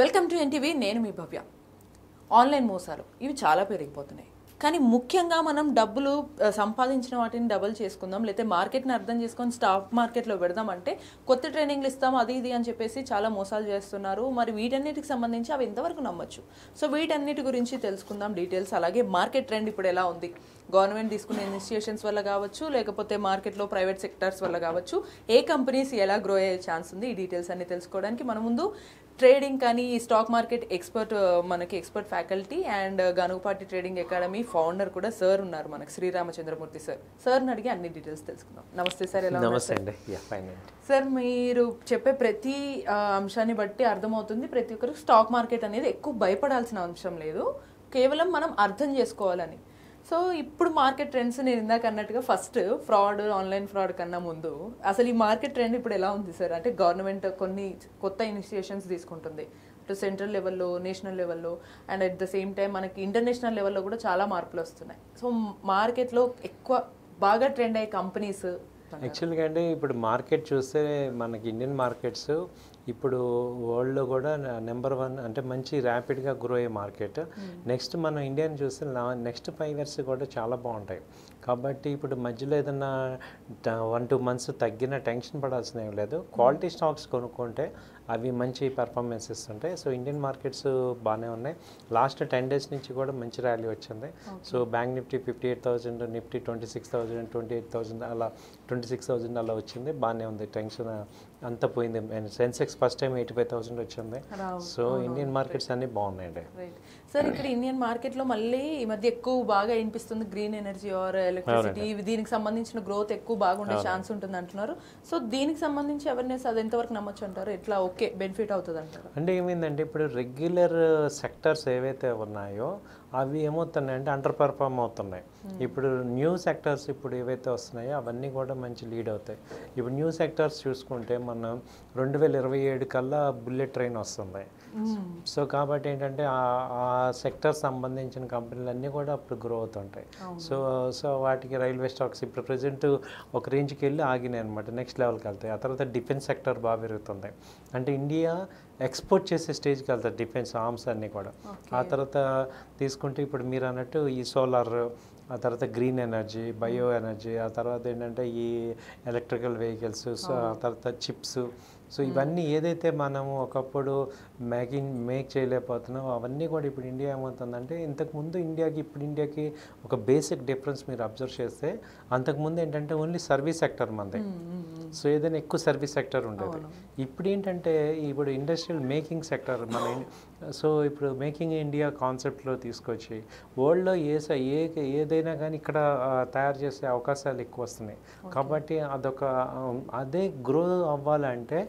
Welcome to NTV. నేను మీ భవ్య. Online మోసాలు ఇవి చాలా పెరిగిపోతున్నాయి. కానీ ముఖ్యంగా మనం డబ్బులు సంపాదించిన వాటిని డబుల్ చేసుకుందాం, లేకపోతే మార్కెట్ని అర్థం చేసుకొని స్టాక్ మార్కెట్లో పెడదామంటే కొత్త ట్రైనింగ్లు ఇస్తాం అది ఇది అని చెప్పేసి చాలా మోసాలు చేస్తున్నారు. మరి వీటన్నిటికి సంబంధించి అవి ఎంతవరకు నమ్మచ్చు? సో వీటన్నిటి గురించి తెలుసుకుందాం డీటెయిల్స్. అలాగే మార్కెట్ ట్రెండ్ ఇప్పుడు ఎలా ఉంది, గవర్నమెంట్ తీసుకునే ఇనిషియేషన్స్ వల్ల కావచ్చు, లేకపోతే మార్కెట్లో ప్రైవేట్ సెక్టర్స్ వల్ల కావచ్చు, ఏ కంపెనీస్ ఎలా గ్రో అయ్యే ఛాన్స్ ఉంది, ఈ డీటెయిల్స్ అన్ని తెలుసుకోవడానికి మన ముందు ట్రేడింగ్ కానీ ఈ స్టాక్ మార్కెట్ మనకి expert faculty and Ganupati trading academy founder కూడా సార్ ఉన్నారు మనకి, శ్రీరామచంద్రమూర్తి సార్. సార్ని అడిగి అన్ని డీటెయిల్స్ తెలుసుకుందాం. నమస్తే సార్, ఎలా ఉన్నారు సార్? మీరు చెప్పే ప్రతి అంశాన్ని బట్టి అర్థమవుతుంది ప్రతి ఒక్కరు స్టాక్ మార్కెట్ అనేది ఎక్కువ భయపడాల్సిన అంశం లేదు, కేవలం మనం అర్థం చేసుకోవాలని. సో ఇప్పుడు మార్కెట్ ట్రెండ్స్ నేను ఇందాక అన్నట్టుగా ఫస్ట్ ఆన్లైన్ ఫ్రాడ్ కన్నా ముందు అసలు ఈ మార్కెట్ ట్రెండ్ ఇప్పుడు ఎలా ఉంది సార్? అంటే గవర్నమెంట్ కొన్ని కొత్త ఇనిషియేషన్స్ తీసుకుంటుంది, ఇటు సెంట్రల్ లెవెల్లో, నేషనల్ లెవెల్లో and at the same time మనకి ఇంటర్నేషనల్ లెవెల్లో కూడా చాలా మార్పులు వస్తున్నాయి. సో మార్కెట్లో ఎక్కువ బాగా ట్రెండ్ అయ్యే కంపెనీస్ యాక్చువల్గా అంటే ఇప్పుడు మార్కెట్ చూస్తే మనకి ఇండియన్ మార్కెట్స్ ఇప్పుడు వరల్డ్లో కూడా నెంబర్ 1 అంటే మంచి ర్యాపిడ్గా గ్రో అయ్యే మార్కెట్. నెక్స్ట్ మనం ఇండియాని చూస్తే నెక్స్ట్ 5 years కూడా చాలా బాగుంటాయి. కాబట్టి ఇప్పుడు మధ్యలో ఏదన్నా 1-2 months తగ్గిన టెన్షన్ పడాల్సిన ఏం లేదు. క్వాలిటీ స్టాక్స్ కొనుక్కుంటే అవి మంచి పెర్ఫార్మెన్స్ ఇస్తుంటాయి. సో ఇండియన్ మార్కెట్స్ బాగానే ఉన్నాయి. లాస్ట్ 10 days నుంచి కూడా మంచి ర్యాలీ వచ్చింది. సో బ్యాంక్ నిఫ్టీ 58,000, నిఫ్టీ 26,000, 28,000 అలా 26,000 అలా వచ్చింది. బాగానే ఉంది, టెన్షన్ అంతా పోయింది. సెన్సెక్స్ ఫస్ట్ టైం 85,000 వచ్చింది. సో ఇండియన్ మార్కెట్స్ అన్నీ బాగున్నాయండి. సార్ ఇక్కడ ఇండియన్ మార్కెట్లో మళ్ళీ ఈ మధ్య ఎక్కువ బాగా వినిపిస్తుంది గ్రీన్ ఎనర్జీ ఆర్ ఎలక్ట్రిసిటీ, దీనికి సంబంధించిన గ్రోత్ ఎక్కువ బాగుండే ఛాన్స్ ఉంటుంది అంటున్నారు. సో దీనికి సంబంధించి అవేర్నెస్ అది ఎంతవరకు నమ్మొచ్చు అంటారు? ఎట్లా ఓకే బెనిఫిట్ అవుతుంది అంటారు? అంటే ఏమైందంటే ఇప్పుడు రెగ్యులర్ సెక్టర్స్ ఏవైతే ఉన్నాయో అవి ఏమవుతున్నాయంటే అండర్ పర్ఫార్మ్ అవుతున్నాయి. ఇప్పుడు న్యూ సెక్టర్స్ ఇప్పుడు ఏవైతే వస్తున్నాయో అవన్నీ కూడా మంచి లీడ్ అవుతాయి. ఇప్పుడు న్యూ సెక్టర్స్ చూసుకుంటే మనం 2027 కల్లా బుల్లెట్ ట్రైన్ వస్తుంది. సో కాబట్టి ఏంటంటే ఆ సెక్టర్ సంబంధించిన కంపెనీలు కూడా అప్పుడు గ్రో అవుతుంటాయి. సో వాటికి రైల్వే స్టాక్స్ ఇప్పుడు ప్రజెంట్ ఒక రేంజ్కి వెళ్ళి ఆగినాయి అనమాట, నెక్స్ట్ లెవెల్కి వెళ్తాయి. ఆ తర్వాత డిఫెన్స్ సెక్టర్ బాగా పెరుగుతుంది. అంటే ఇండియా ఎక్స్పోర్ట్ చేసే స్టేజ్కి వెళ్తారు డిఫెన్స్ ఆర్మ్స్ అన్నీ కూడా. ఆ తర్వాత తీసుకుంటే ఇప్పుడు మీరు అన్నట్టు ఈ సోలార్, ఆ తర్వాత గ్రీన్ ఎనర్జీ, బయో ఎనర్జీ, ఆ తర్వాత ఏంటంటే ఈ ఎలక్ట్రికల్ వెహికల్స్, సో ఆ తర్వాత చిప్స్. సో ఇవన్నీ ఏదైతే మనము ఒకప్పుడు మేక్ చేయలేకపోతున్నాం అవన్నీ కూడా ఇప్పుడు ఇండియా ఏమవుతుందంటే ఇంతకుముందు ఇండియాకి ఇప్పుడు ఇండియాకి ఒక బేసిక్ డిఫరెన్స్ మీరు అబ్జర్వ్ చేస్తే అంతకుముందు ఏంటంటే ఓన్లీ సర్వీస్ సెక్టర్ మనది. సో ఏదైనా ఎక్కువ సర్వీస్ సెక్టర్ ఉండేది. ఇప్పుడు ఏంటంటే ఇప్పుడు ఇండస్ట్రియల్ మేకింగ్ సెక్టర్ సో ఇప్పుడు మేకింగ్ ఇండియా కాన్సెప్ట్లో తీసుకొచ్చి వరల్డ్లో ఏదైనా కానీ ఇక్కడ తయారు చేసే అవకాశాలు ఎక్కువ వస్తున్నాయి. కాబట్టి అదే గ్రో అవ్వాలంటే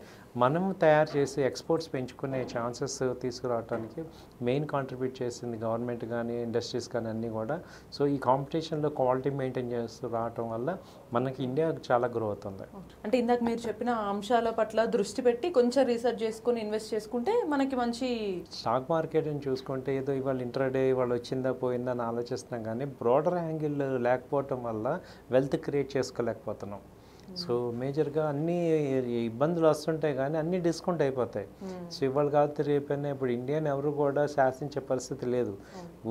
మనం తయారు చేసి ఎక్స్పోర్ట్స్ పెంచుకునే ఛాన్సెస్ తీసుకురావడానికి మెయిన్ కాంట్రిబ్యూట్ చేసింది గవర్నమెంట్ కానీ ఇండస్ట్రీస్ కానీ అన్నీ కూడా. సో ఈ కాంపిటీషన్లో క్వాలిటీ మెయింటైన్ చేస్తూ రావటం వల్ల మనకి ఇండియా చాలా గ్రో అవుతుంది. అంటే ఇందాక మీరు చెప్పిన అంశాల పట్ల దృష్టి పెట్టి కొంచెం రీసెర్చ్ చేసుకుని ఇన్వెస్ట్ చేసుకుంటే మనకి మంచి స్టాక్ మార్కెట్ని చూసుకుంటే ఏదో ఇవాళ ఇంట్రాడే ఇవాళ వచ్చిందా పోయిందా అని ఆలోచిస్తున్నాం, కానీ బ్రాడర్ యాంగిల్ లేకపోవటం వల్ల వెల్త్ క్రియేట్ చేసుకోలేకపోతున్నాం. సో మేజర్గా అన్ని ఇబ్బందులు వస్తుంటాయి కానీ అన్నీ డిస్కౌంట్ అయిపోతాయి. సో ఇవాళ కాదు రేపైనా ఇప్పుడు ఇండియన్ ఎవరు కూడా శాసించే పరిస్థితి లేదు.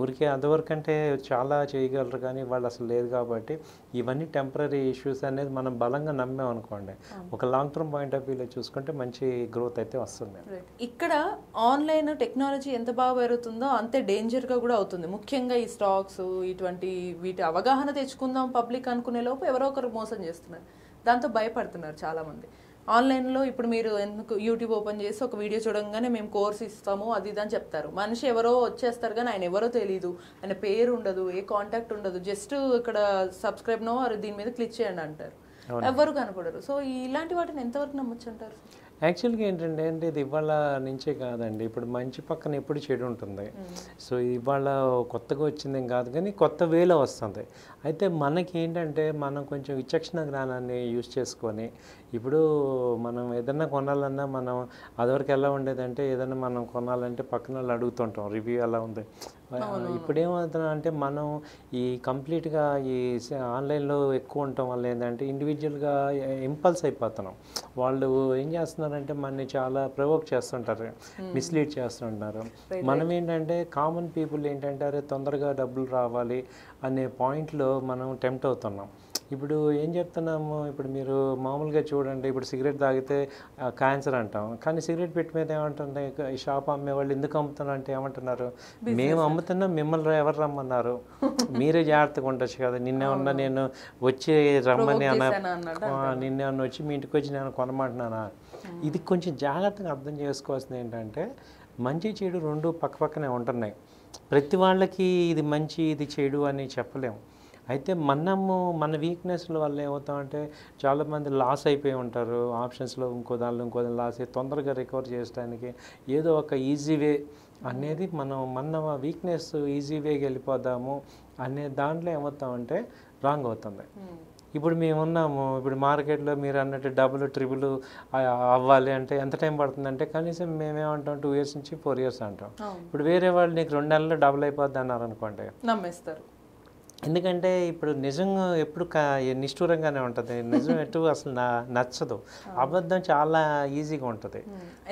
ఊరికే అంతవరకు అంటే చాలా చేయగలరు కానీ వాళ్ళు అసలు లేదు. కాబట్టి ఇవన్నీ టెంపరీ ఇష్యూస్ అనేది మనం బలంగా నమ్మాం అనుకోండి, ఒక లాంగ్ టర్మ్ పాయింట్ ఆఫ్ వ్యూలో చూసుకుంటే మంచి గ్రోత్ అయితే వస్తుంది. ఇక్కడ ఆన్లైన్ టెక్నాలజీ ఎంత బాగా పెరుగుతుందో అంతే డేంజర్గా కూడా అవుతుంది. ముఖ్యంగా ఈ స్టాక్స్ వీటి అవగాహన తెచ్చుకుందాం పబ్లిక్ అనుకునే లోపు ఎవరో ఒకరు మోసం చేస్తున్నారు, దాంతో భయపడుతున్నారు చాలామంది. ఆన్లైన్లో ఇప్పుడు మీరు ఎందుకు యూట్యూబ్ ఓపెన్ చేసి ఒక వీడియో చూడంగానే మేము కోర్స్ ఇస్తాము అది ఇది అని చెప్తారు. మనిషి ఎవరో వచ్చేస్తారు కానీ ఆయన ఎవరో తెలియదు, ఆయన పేరు ఉండదు, ఏ కాంటాక్ట్ ఉండదు, జస్ట్ ఇక్కడ సబ్స్క్రైబ్ నో దీని మీద క్లిక్ చేయండి అంటారు, ఎవరు కనపడరు. సో ఇలాంటి వాటిని ఎంతవరకు నమ్మొచ్చు అంటారు? యాక్చువల్గా ఏంటంటే ఇది ఇవాళ నుంచే కాదండి, ఇప్పుడు మంచి పక్కన ఎప్పుడు చెడు ఉంటుంది. సో ఇవాళ కొత్తగా వచ్చిందేం కాదు కానీ కొత్త వేలో వస్తుంది. అయితే మనకి ఏంటంటే మనం కొంచెం విచక్షణ జ్ఞానాన్ని యూజ్ చేసుకొని ఇప్పుడు మనం ఏదన్నా కొనాలన్నా మనం అదివరకు ఎలా ఉండేదంటే ఏదైనా మనం కొనాలంటే పక్కన వాళ్ళు అడుగుతుంటాం రివ్యూ ఎలా ఉంది. ఇప్పుడు ఏమవుతుంది అంటే మనం ఈ కంప్లీట్గా ఈ ఆన్లైన్లో ఎక్కువ ఉండటం వల్ల ఏంటంటే ఇండివిజువల్గా ఇంపల్స్ అయిపోతున్నాం. వాళ్ళు ఏం చేస్తున్నారంటే మనని చాలా ప్రొవోక్ చేస్తుంటారు, మిస్లీడ్ చేస్తుంటారు. మనం ఏంటంటే కామన్ పీపుల్ ఏంటంటే అరే తొందరగా డబ్బులు రావాలి అనే పాయింట్లో మనం టెంప్ట్ అవుతున్నాం. ఇప్పుడు ఏం చెప్తున్నాము, ఇప్పుడు మీరు మామూలుగా చూడండి, ఇప్పుడు సిగరెట్ తాగితే క్యాన్సర్ అంటాం, కానీ సిగరెట్ పెట్టి మీద ఏమంటుంది ఈ షాప్ అమ్మే వాళ్ళు ఎందుకు అమ్ముతున్నారు అంటే ఏమంటున్నారు, మేము అమ్ముతున్నాం మిమ్మల్ని ఎవరు రమ్మన్నారు, మీరే జాగ్రత్తగా ఉండొచ్చు కదా, నిన్నేమన్నా నేను వచ్చి రమ్మని నిన్నేమన్నా వచ్చి మీ ఇంటికి వచ్చి నేను కొనమంటున్నానా. ఇది కొంచెం జాగ్రత్తగా అర్థం చేసుకోవాల్సింది ఏంటంటే మంచి చెడు రెండు పక్కపక్కనే ఉంటున్నాయి. ప్రతి వాళ్ళకి ఇది మంచి ఇది చెడు అని చెప్పలేము. అయితే మన వీక్నెస్ల వల్ల ఏమవుతామంటే చాలామంది లాస్ అయిపోయి ఉంటారు, ఆప్షన్స్లో ఇంకో దానిలో లాస్ అయ్యి తొందరగా రికవర్ చేయడానికి ఏదో ఒక ఈజీ వే అనేది మన వీక్నెస్ ఈజీ వేకి వెళ్ళిపోదాము అనే దాంట్లో ఏమవుతామంటే రాంగ్ అవుతుంది. ఇప్పుడు మేము ఉన్నాము, ఇప్పుడు మార్కెట్లో మీరు అన్నట్టు డబుల్ ట్రిపుల్ అవ్వాలి అంటే ఎంత టైం పడుతుందంటే కనీసం మేమేమంటాం 2 years నుంచి 4 years అంటాం. ఇప్పుడు వేరే వాళ్ళు నీకు 2 నెలల్లో డబుల్ అయిపోద్ది అన్నారు అనుకోండి, నమ్మేస్తారు. ఎందుకంటే ఇప్పుడు నిజం ఎప్పుడు నిష్ఠూరంగానే ఉంటుంది, నిజం ఎటు అసలు నచ్చదు, అబద్ధం చాలా ఈజీగా ఉంటుంది.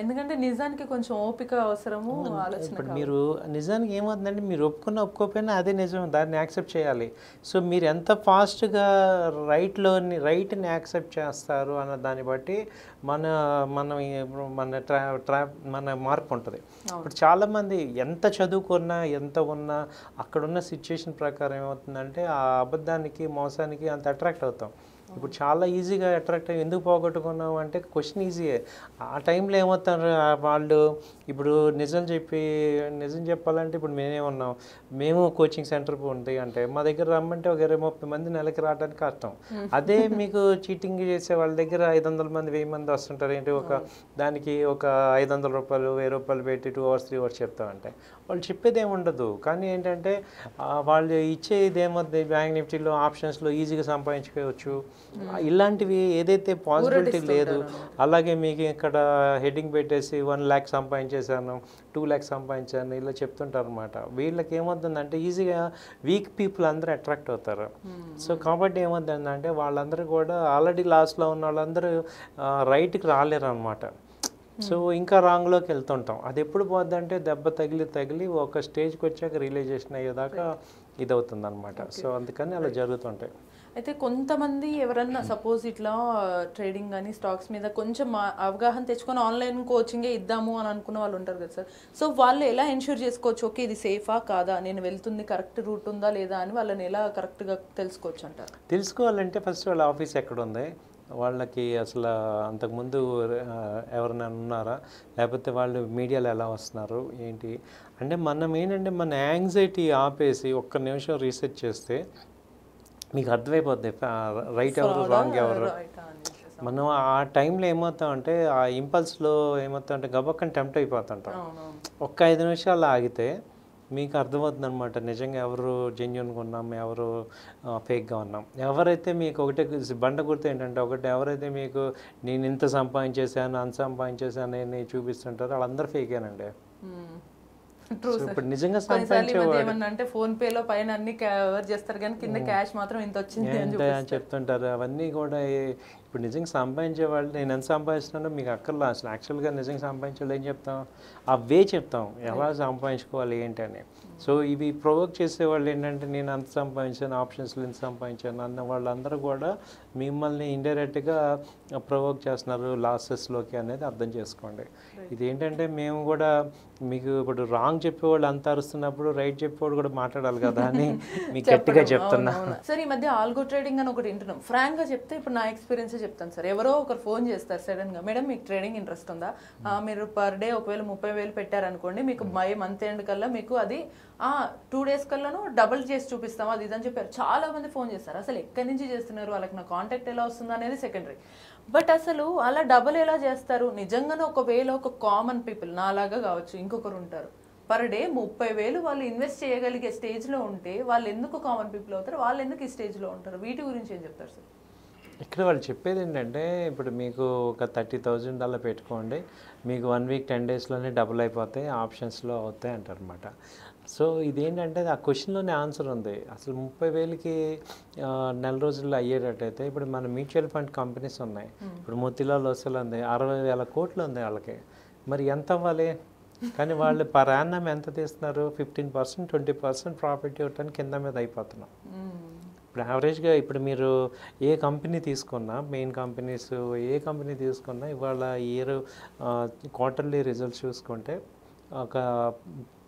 ఎందుకంటే నిజానికి కొంచెం ఓపిక అవసరము, ఆలోచన. ఇప్పుడు మీరు నిజానికి ఏమవుతుందంటే మీరు ఒప్పుకోకపోయినా అదే నిజం, దాన్ని యాక్సెప్ట్ చేయాలి. సో మీరు ఎంత ఫాస్ట్గా రైట్ని యాక్సెప్ట్ చేస్తారు అన్న దాన్ని బట్టి మన మార్పు ఉంటుంది. ఇప్పుడు చాలామంది ఎంత చదువుకున్నా ఎంత ఉన్నా అక్కడున్న సిచ్యుయేషన్ ప్రకారం ఏమవుతుందంటే ఆ అబద్ధానికి మోసానికి అంత అట్రాక్ట్ అవుతాం. ఇప్పుడు చాలా ఈజీగా అట్రాక్ట్ అయ్యి ఎందుకు పోగొట్టుకున్నావు అంటే క్వశ్చన్ ఈజీయే. ఆ టైంలో ఏమవుతారు వాళ్ళు, ఇప్పుడు నిజం చెప్పాలంటే ఇప్పుడు ఉన్నాం, మేము కోచింగ్ సెంటర్ ఉంది అంటే మా దగ్గర రమ్మంటే ఒక 20-30 మంది నెలకి రావడానికి కష్టం. అదే మీకు చీటింగ్ చేసే వాళ్ళ దగ్గర 500 మంది 1000 మంది వస్తుంటారు. ఏంటి దానికి ఒక 500 రూపాయలు 1000 రూపాయలు పెట్టి 2 hours 3 hours చెప్తామంటే వాళ్ళు చెప్పేది ఏముండదు. కానీ ఏంటంటే వాళ్ళు ఇచ్చేది ఏమవుతుంది, బ్యాంక్ నిఫ్టీలో ఆప్షన్స్లో ఈజీగా సంపాదించుకోవచ్చు. ఇలాంటివి ఏదైతే పాసిబిలిటీ లేదు, అలాగే మీకు ఇక్కడ హెడ్డింగ్ పెట్టేసి 1 lakh సంపాదించేసాను 2 lakhs సంపాదించాను ఇలా చెప్తుంటారు అనమాట. వీళ్ళకి ఏమవుతుందంటే ఈజీగా వీక్ పీపుల్ అందరూ అట్రాక్ట్ అవుతారు. సో కాబట్టి ఏమవుతుందంటే వాళ్ళందరూ కూడా ఆల్రెడీ లాస్లో ఉన్న వాళ్ళందరూ రైట్కి రాలేరు అనమాట. సో ఇంకా రాంగ్లోకి వెళ్తుంటాం. అది ఎప్పుడు పోద్దంటే దెబ్బ తగిలి ఒక స్టేజ్కి వచ్చాక రియలైజేషన్ అయ్యేదాకా ఇది అవుతుంది అనమాట. సో అందుకని అలా జరుగుతుంటాయి. అయితే కొంతమంది ఎవరన్నా సపోజ్ ఇట్లా ట్రేడింగ్ కానీ స్టాక్స్ మీద కొంచెం అవగాహన తెచ్చుకొని ఆన్లైన్ కోచింగే ఇద్దాము అని అనుకున్న వాళ్ళు ఉంటారు కదా సార్. సో వాళ్ళు ఎలా ఎన్ష్యూర్ చేసుకోవచ్చు, ఓకే ఇది సేఫా కాదా, నేను వెళ్తుంది కరెక్ట్ రూట్ ఉందా లేదా అని వాళ్ళని ఎలా కరెక్ట్గా తెలుసుకోవచ్చు అంటారు? తెలుసుకోవాలంటే ఫస్ట్ వాళ్ళ ఆఫీస్ ఎక్కడ ఉంది, వాళ్ళకి అసలు అంతకుముందు ఎవరైనా ఉన్నారా, లేకపోతే వాళ్ళు మీడియాలో ఎలా వస్తున్నారు ఏంటి అంటే మనం ఏంటంటే మన యాంగ్జైటీ ఆపేసి ఒక్క నిమిషం రీసెర్చ్ చేస్తే మీకు అర్థమైపోద్ది రైట్ ఎవరు రాంగ్ ఎవరు. మనం ఆ టైంలో ఏమవుతామంటే ఆ ఇంపల్స్లో ఏమవుతామంటే గబక్కని టెంప్ట్ అయిపోతుంటాం. ఒక్క 5 నిమిషాలు ఆగితే మీకు అర్థమవుతుంది అనమాట నిజంగా ఎవరు జెన్యున్గా ఉన్నాం, ఎవరు ఫేక్గా ఉన్నాం. ఎవరైతే మీకు ఒకటే బండ గుర్తు ఏంటంటే ఎవరైతే మీకు నేను ఇంత సంపాదించేసాను అంత సంపాదించేసాను అని చూపిస్తుంటారో వాళ్ళందరూ ఫేకేనండి. ఇప్పుడు నిజంగా అంటే ఫోన్ పేలో పైన అన్ని కవర్ చేస్తారు కానీ కింద క్యాష్ మాత్రం ఇంత వచ్చింది అని చెప్తుంటారు. అవన్నీ కూడా ఇప్పుడు నిజంగా సంపాదించే వాళ్ళు నేను ఎంత సంపాదిస్తున్నానో మీకు అక్కర్లా. అసలు యాక్చువల్గా నిజంగా సంపాదించే వాళ్ళు ఏం చెప్తాం, ఆ వే చెప్తాం ఎలా సంపాదించుకోవాలి ఏంటి అని. సో ఇవి ప్రొవోక్ చేసేవాళ్ళు ఏంటంటే నేను అంత సంపాదించాను ఆప్షన్స్లో ఎంత సంపాదించాను అన్న వాళ్ళందరూ కూడా మిమ్మల్ని ఇండైరెక్ట్గా ప్రొవోక్ చేస్తున్నారు లాసెస్లోకి అనేది అర్థం చేసుకోండి. ఇది ఏంటంటే మేము కూడా మీకు ఇప్పుడు రాంగ్ చెప్పేవాళ్ళు అంత అరుస్తున్నప్పుడు రైట్ చెప్పేవాడు కూడా మాట్లాడాలి కదా అని మీకు గట్టిగా చెప్తున్నా. సార్ ఈ మధ్య ఆల్గో ట్రేడింగ్ అని ఒకటి వింటున్నాం. ఫ్రాంక్ గా చెప్తే ఇప్పుడు నా ఎక్స్పీరియన్స్ చెప్తాను సార్. ఎవరో ఒకరు ఫోన్ చేస్తారు సడన్ గా, మేడం మీకు ట్రేడింగ్ ఇంట్రెస్ట్ ఉందా, మీరు పర్ డే ఒకవేళ 30,000 పెట్టారనుకోండి మీకు బై మంత్ ఎండ్ కల్లా మీకు అది 2 days కల్లాను డబుల్ చేసి చూపిస్తాం అది ఇదని చెప్పారు. చాలా మంది ఫోన్ చేస్తారు. అసలు ఎక్కడి నుంచి చేస్తున్నారు, వాళ్ళకి నా కాంటాక్ట్ ఎలా వస్తుంది అనేది సెకండరీ. బట్ అసలు అలా డబుల్ ఎలా చేస్తారు? నిజంగానే ఒకవేళ ఒక కామన్ పీపుల్ నాలాగా కావచ్చు ఇంకొకరు ఉంటారు, పర్ డే 30,000 వాళ్ళు ఇన్వెస్ట్ చేయగలిగే స్టేజ్లో ఉంటే వాళ్ళు ఎందుకు కామన్ పీపుల్ అవుతారు, వాళ్ళు ఎందుకు ఈ స్టేజ్లో ఉంటారు? వీటి గురించి ఏం చెప్తారు సార్? ఇక్కడ వాళ్ళు చెప్పేది ఏంటంటే ఇప్పుడు మీకు ఒక 30,000 అలా పెట్టుకోండి, మీకు 1 వీక్ 10 డేస్లోనే డబుల్ అయిపోతాయి, ఆప్షన్స్లో అవుతాయి అంటారు అనమాట. సో ఇదేంటంటే ఆ క్వశ్చన్లోనే ఆన్సర్ ఉంది. అసలు 30,000కి నెల రోజుల్లో అయ్యేటట్టయితే ఇప్పుడు మన మ్యూచువల్ ఫండ్ కంపెనీస్ ఉన్నాయి, ఇప్పుడు మోతీలాల్ ఓస్వాల్ ఉంది, 60,000 కోట్లు ఉంది వాళ్ళకి, మరి ఎంత అవ్వాలి? కానీ వాళ్ళు పర్ యానం ఎంత తీస్తున్నారు? 15%, 20% ప్రాఫిట్ ఇవ్వటానికి కింద మీద అయిపోతున్నాం. ఇప్పుడు యావరేజ్గా ఇప్పుడు మీరు ఏ కంపెనీ తీసుకున్నా, మెయిన్ కంపెనీస్ ఏ కంపెనీ తీసుకున్నా ఇవాళ ఇయర్ క్వార్టర్లీ రిజల్ట్స్ చూసుకుంటే ఒక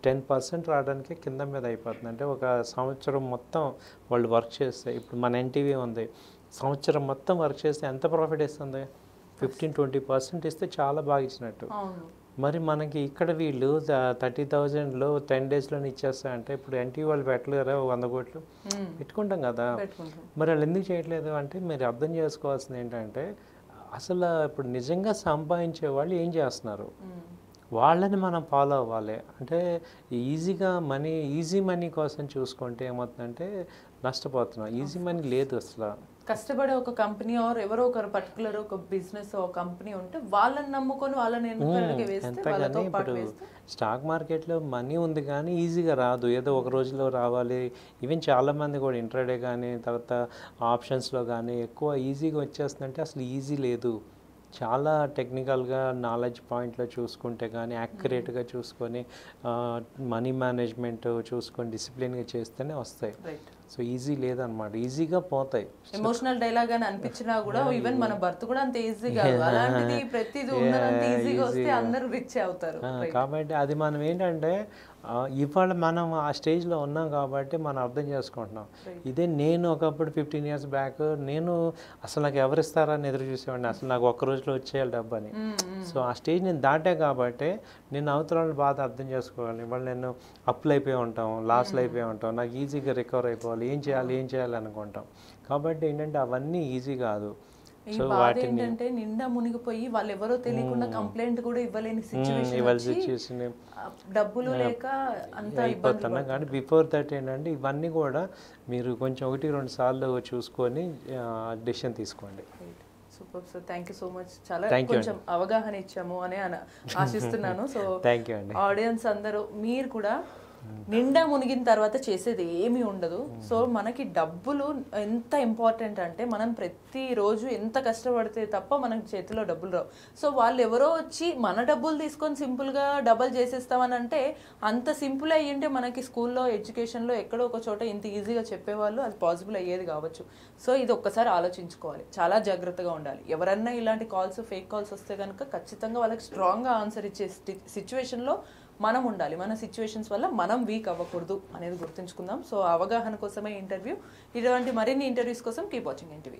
10% రావడానికి కింద మీద అయిపోతుంది. అంటే ఒక సంవత్సరం మొత్తం వాళ్ళు వర్క్ చేస్తే, ఇప్పుడు మన ఎన్టీవీ ఉంది, సంవత్సరం మొత్తం వర్క్ చేస్తే ఎంత ప్రాఫిట్ ఇస్తుంది? 15-20% ఇస్తే చాలా బాగా ఇచ్చినట్టు. మరి మనకి ఇక్కడ వీళ్ళు 30,000లో 10 డేస్లోనే ఇచ్చేస్తా అంటే ఇప్పుడు ఎన్టీవీ వాళ్ళు పెట్టలేరా 100 కోట్లు? పెట్టుకుంటాం కదా. మరి వాళ్ళు ఎందుకు చేయట్లేదు అంటే మీరు అర్థం చేసుకోవాల్సింది ఏంటంటే అసలు ఇప్పుడు నిజంగా సంపాదించే వాళ్ళు ఏం చేస్తున్నారు, వాళ్ళని మనం ఫాలో అవ్వాలి. అంటే ఈజీ మనీ కోసం చూసుకుంటే ఏమవుతుందంటే నష్టపోతున్నాం. ఈజీ మనీ లేదు అసలు. కష్టపడే ఒక కంపెనీ ఆర్ ఎవరో ఒకరు పర్టికులర్ ఒక బిజినెస్ ఒక కంపెనీ ఉంటే వాళ్ళని నమ్ముకొని వాళ్ళని ఎన్నికలకి వేస్తే వాళ్ళతో పాటు వేస్తే స్టాక్ మార్కెట్లో మనీ ఉంది కానీ ఈజీగా రాదు, ఏదో ఒక రోజులో రావాలి. ఈవెన్ చాలామంది కూడా ఇంట్రాడే కానీ తర్వాత ఆప్షన్స్లో కానీ ఎక్కువ ఈజీగా వచ్చేస్తుందంటే అసలు ఈజీ లేదు. చాలా టెక్నికల్గా నాలెడ్జ్ పాయింట్లో చూసుకుంటే కానీ యాక్యురేట్గా చూసుకొని మనీ మేనేజ్మెంట్ చూసుకొని డిసిప్లిన్గా చేస్తేనే వస్తాయి. సో ఈజీ లేదనమాట, ఈజీగా పోతాయి. ఎమోషనల్ డైలాగ్ అని అనిపించినా కూడా ఈవెన్ మన బర్త్ కూడా అంత ఈజీగా అలాంటిది ప్రతిదీ ఉన్నదంత ఈజీగా వస్తే అందరూ రిచ్ అవుతారు. కాబట్టి అది మనం ఏంటంటే ఇవాళ మనం ఆ స్టేజ్లో ఉన్నాం కాబట్టి మనం అర్థం చేసుకుంటున్నాం. ఇదే నేను ఒకప్పుడు 15 years బ్యాక్ నేను అసలు నాకు ఎవరు ఇస్తారా అని ఎదురు చూసేవాడిని, అసలు నాకు ఒక్క రోజులో వచ్చేయాలి డబ్బు అని. సో ఆ స్టేజ్ నేను దాటే కాబట్టి నేను అవతల బాధ అర్థం చేసుకోవాలి. ఇవాళ నేను అప్పులు అయిపోయి ఉంటాం, లాస్లు అయిపోయి ఉంటాం, నాకు ఈజీగా రికవర్ అయిపోవాలి, ఏం చేయాలి అనుకుంటాం. కాబట్టి ఏంటంటే అవన్నీ ఈజీ కాదు. ఈ బాధ ఏంటంటే నిండా మునిగిపోయి వాళ్ళు ఎవరో తెలియకుండా కంప్లైంట్ కూడా ఇవ్వలేని సిచ్యువేషన్, డబ్బులు లేక అంతా అయిపోతున్నా. కానీ బిఫోర్ దట్ ఏంటంటే ఇవన్నీ కూడా మీరు కొంచెం 1-2 సార్లు చూసుకొని డెసిషన్ తీసుకోండి. Super sir, thank you so much. చాలా కొంచెం అవగాహన ఇచ్చాము అని ఆశిస్తున్నాను. సో థ్యాంక్ యూ అండి. ఆడియన్స్ అందరూ మీరు కూడా నిండా మునిగిన తర్వాత చేసేది ఏమీ ఉండదు. సో మనకి డబ్బులు ఎంత ఇంపార్టెంట్ అంటే మనం ప్రతిరోజు ఎంత కష్టపడితే తప్ప మనకి చేతిలో డబ్బులు రావు. సో వాళ్ళు ఎవరో వచ్చి మన డబ్బులు తీసుకొని సింపుల్గా డబల్ చేసేస్తామని అంటే అంత సింపుల్ అయ్యింటే మనకి స్కూల్లో ఎడ్యుకేషన్లో ఎక్కడో ఒక చోట ఇంత ఈజీగా చెప్పేవాళ్ళు, అది పాసిబుల్ అయ్యేది కావచ్చు. సో ఇది ఒక్కసారి ఆలోచించుకోవాలి, చాలా జాగ్రత్తగా ఉండాలి. ఎవరన్నా ఇలాంటి కాల్స్ ఫేక్ కాల్స్ వస్తే కనుక ఖచ్చితంగా వాళ్ళకి స్ట్రాంగ్గా ఆన్సర్ ఇచ్చే సిచ్యువేషన్లో మనం ఉండాలి. మన సిచ్యువేషన్స్ వల్ల మనం వీక్ అవ్వకూడదు అనేది గుర్తుంచుకుందాం. సో అవగాహన కోసమే ఇంటర్వ్యూ. ఇటువంటి మరిన్ని ఇంటర్వ్యూస్ కోసం కీప్ వాచింగ్ ఎన్టీవీ.